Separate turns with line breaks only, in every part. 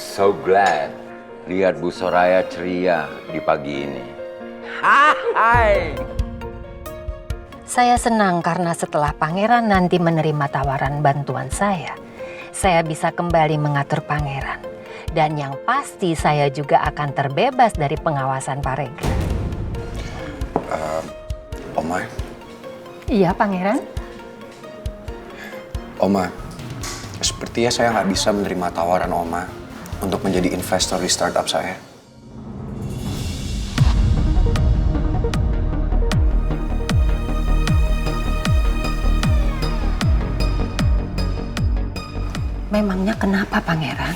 So glad lihat Bu Soraya ceria di pagi ini. Hai.
Saya senang karena setelah pangeran nanti menerima tawaran bantuan saya bisa kembali mengatur pangeran. Dan yang pasti saya juga akan terbebas dari pengawasan Pak Regar.
Oma.
Iya, pangeran?
Oma, sepertinya saya nggak bisa menerima tawaran Oma untuk menjadi investor di startup saya.
Memangnya kenapa, pangeran?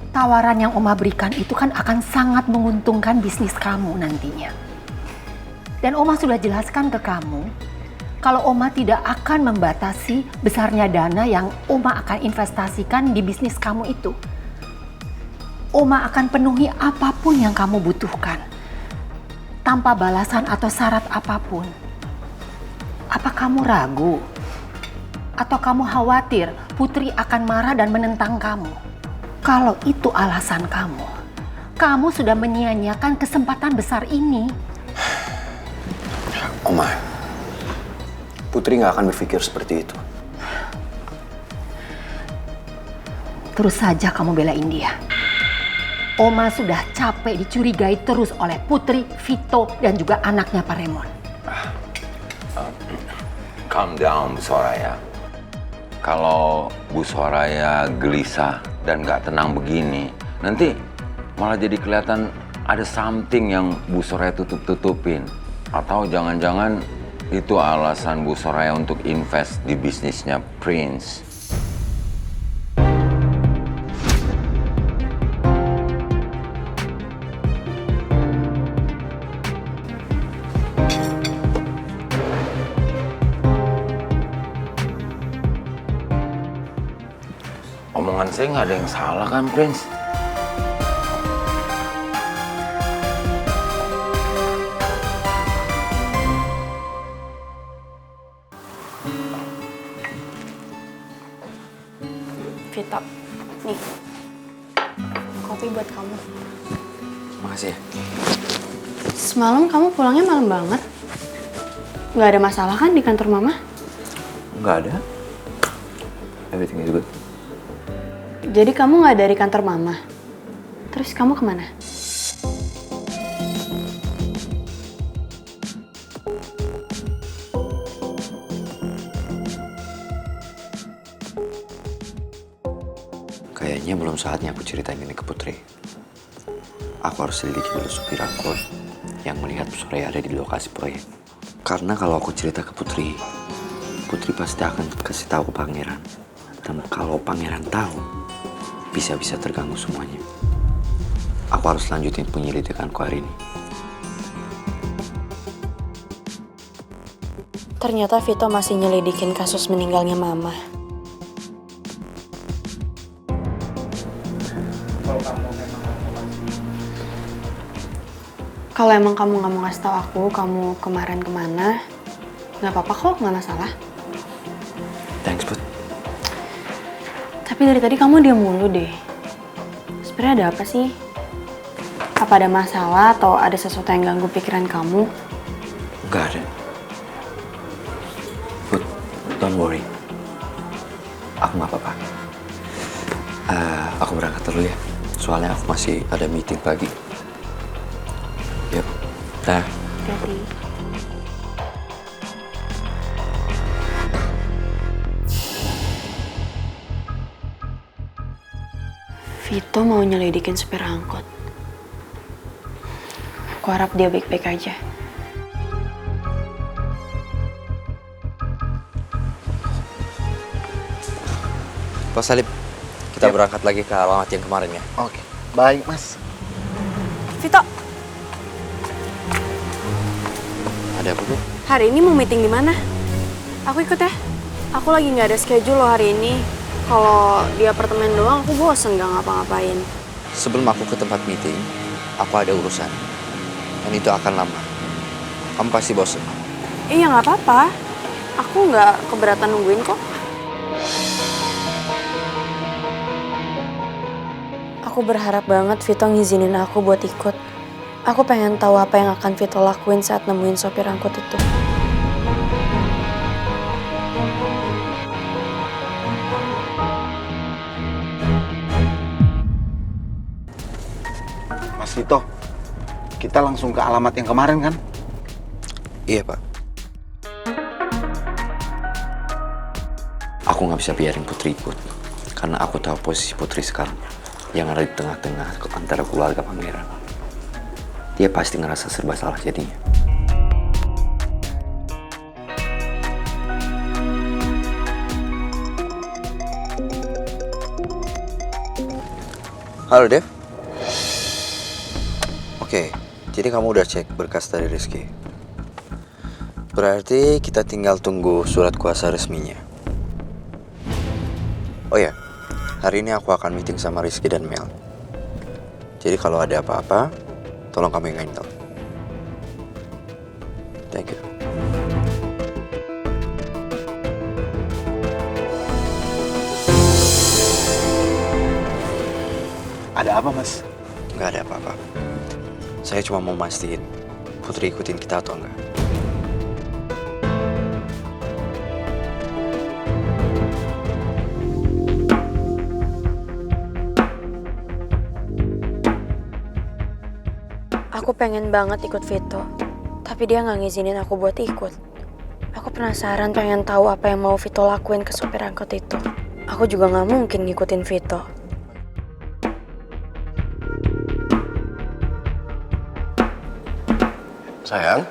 Tawaran yang Oma berikan itu kan akan sangat menguntungkan bisnis kamu nantinya. Dan Oma sudah jelaskan ke kamu, kalau Oma tidak akan membatasi besarnya dana yang Oma akan investasikan di bisnis kamu itu. Oma akan penuhi apapun yang kamu butuhkan, tanpa balasan atau syarat apapun. Apa kamu ragu? Atau kamu khawatir Putri akan marah dan menentang kamu? Kalau itu alasan kamu sudah menyia-nyiakan kesempatan besar ini.
Oma, Putri nggak akan berpikir seperti itu.
Terus saja kamu belain dia. Oma sudah capek dicurigai terus oleh Putri, Vito, dan juga anaknya Pak Raymond.
Calm down, Bu Soraya. Kalau Bu Soraya gelisah dan gak tenang begini, nanti malah jadi kelihatan ada something yang Bu Soraya tutup-tutupin. Atau jangan-jangan itu alasan Bu Soraya untuk invest di bisnisnya Prince. Omongan saya nggak ada yang salah kan, Prince?
Vito, nih, kopi buat kamu.
Makasih ya.
Semalam kamu pulangnya malam banget. Nggak ada masalah kan di kantor mama?
Nggak ada. Everything is good.
Jadi kamu nggak dari kantor mama? Terus kamu kemana?
Kayaknya belum saatnya aku ceritain ini ke Putri. Aku harus selidiki dulu supir angkot yang melihat Bu Soraya ada di lokasi proyek. Karena kalau aku cerita ke Putri, Putri pasti akan kasih tahu ke Pangeran. Dan kalau Pangeran tahu, bisa-bisa terganggu semuanya. Aku harus lanjutin penyelidikanku hari ini.
Ternyata Vito masih nyelidikin kasus meninggalnya mama. Kalau emang kamu nggak mau ngasih tahu aku, kamu kemarin kemana, nggak apa-apa kok, nggak masalah.
Thanks, Put.
Tapi dari tadi kamu diam mulu deh. Sebenarnya ada apa sih? Apa ada masalah atau ada sesuatu yang ganggu pikiran kamu?
Nggak ada. Put, don't worry. Aku nggak apa-apa. Aku berangkat dulu ya. Soalnya aku masih ada meeting pagi. Yuk, dah.
Hati-hati. Vito mau nyelidikin supir angkot. Aku harap dia baik-baik aja.
Pak Salib, kita berangkat lagi ke alamat yang kemarin ya.
Oke, baik Mas.
Vito,
Ada apa, Bu?
hari ini mau meeting di mana? Aku ikut ya. Aku lagi nggak ada schedule loh hari ini. Kalau di apartemen doang aku bosen nggak ngapa-ngapain.
Sebelum aku ke tempat meeting, aku ada urusan. Dan itu akan lama. Kamu pasti bosen.
Iya nggak apa-apa. Aku nggak keberatan nungguin kok. Aku berharap banget Vito ngizinin aku buat ikut. Aku pengen tahu apa yang akan Vito lakuin saat nemuin sopir angkot itu.
Mas Vito, kita langsung ke alamat yang kemarin kan?
Iya, Pak. Aku nggak bisa biarin Putri ikut. Karena aku tahu posisi Putri sekarang. Yang ada di tengah-tengah antara keluarga Pangeran. Dia pasti ngerasa serba salah jadinya. Halo, Dev. Oke, jadi kamu udah cek berkas dari Rizky. Berarti kita tinggal tunggu surat kuasa resminya. Oh ya, hari ini aku akan meeting sama Rizky dan Mel. Jadi kalau ada apa-apa, tolong kamu yang handle. Thank you.
Ada apa, Mas?
Nggak ada apa-apa. Saya cuma mau mastiin Putri ikutin kita atau enggak.
Aku pengen banget ikut Vito, tapi dia nggak ngizinin aku buat ikut. Aku penasaran pengen tahu apa yang mau Vito lakuin ke sopir angkot itu. Aku juga nggak mungkin ngikutin Vito.
Sayang,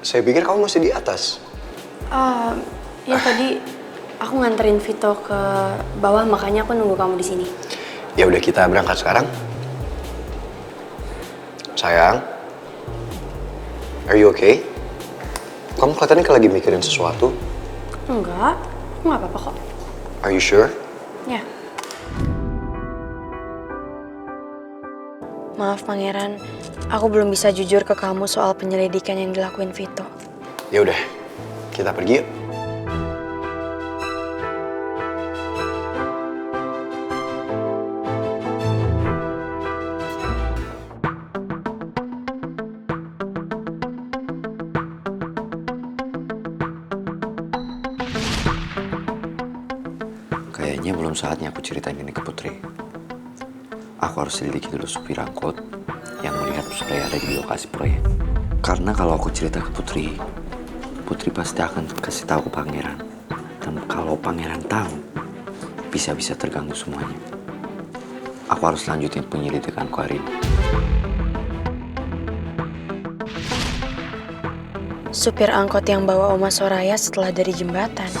saya pikir kamu masih di atas.
Ya tadi aku nganterin Vito ke bawah, makanya aku nunggu kamu di sini.
Ya udah, kita berangkat sekarang. Sayang, are you okay? Kamu kelihatannya kayak lagi mikirin sesuatu.
Enggak, aku nggak apa-apa kok.
Are you sure?
Ya. Maaf Pangeran, aku belum bisa jujur ke kamu soal penyelidikan yang dilakuin Vito.
Ya udah, kita pergi yuk.
Kayaknya belum saatnya aku ceritain ini ke Putri. Aku harus selidiki dulu supir angkot yang melihat Suraya ada di lokasi proyek. Karena kalau aku cerita ke Putri, Putri pasti akan kasih tahu ke Pangeran. Dan kalau Pangeran tahu, bisa-bisa terganggu semuanya. Aku harus lanjutin penyelidikanku hari ini.
Supir angkot yang bawa Oma Soraya setelah dari jembatan.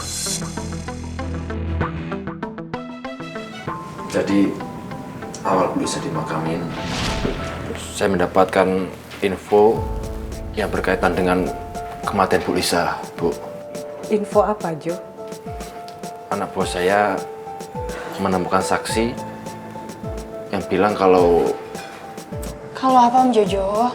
Jadi awal bisa dimakamin, saya mendapatkan info yang berkaitan dengan kematian Bu Lisa, Bu.
Info apa, Jo?
Anak bos saya menemukan saksi yang bilang kalau
Apa Om Jojo?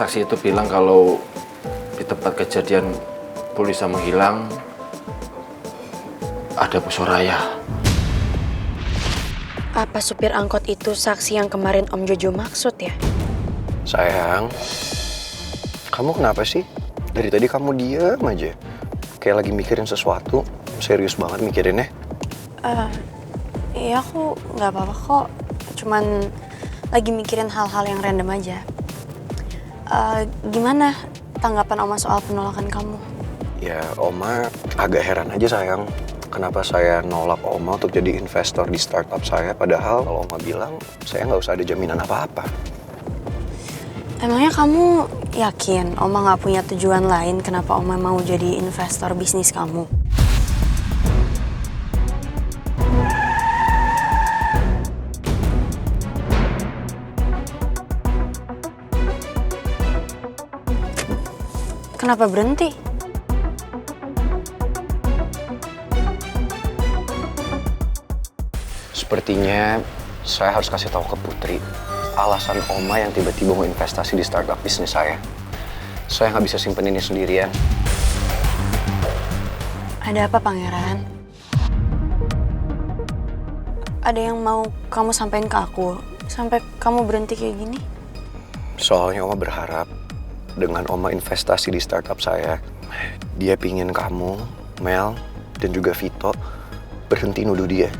saksi itu bilang kalau di tempat kejadian Bu Lisa menghilang ada Bu Soraya.
Apa supir angkot itu saksi yang kemarin Om Jojo maksud ya?
Sayang, kamu kenapa sih? Dari tadi kamu diam aja. Kayak lagi mikirin sesuatu. Serius banget mikirinnya.
Iya aku nggak apa-apa kok. Cuman lagi mikirin hal-hal yang random aja. Gimana tanggapan Oma soal penolakan kamu?
Ya, Oma agak heran aja sayang. Kenapa saya nolak Oma untuk jadi investor di startup saya. Padahal kalau Oma bilang, saya nggak usah ada jaminan apa-apa.
Emangnya kamu yakin Oma nggak punya tujuan lain kenapa Oma mau jadi investor bisnis kamu? Kenapa berhenti?
Sepertinya saya harus kasih tahu ke Putri alasan Oma yang tiba-tiba mau investasi di startup bisnis saya. Saya nggak bisa simpen ini sendirian.
Ada apa, Pangeran? Ada yang mau kamu sampaikan ke aku? Sampai kamu berhenti kayak gini?
Soalnya Oma berharap dengan Oma investasi di startup saya, dia pingin kamu, Mel, dan juga Vito berhenti nuduh dia.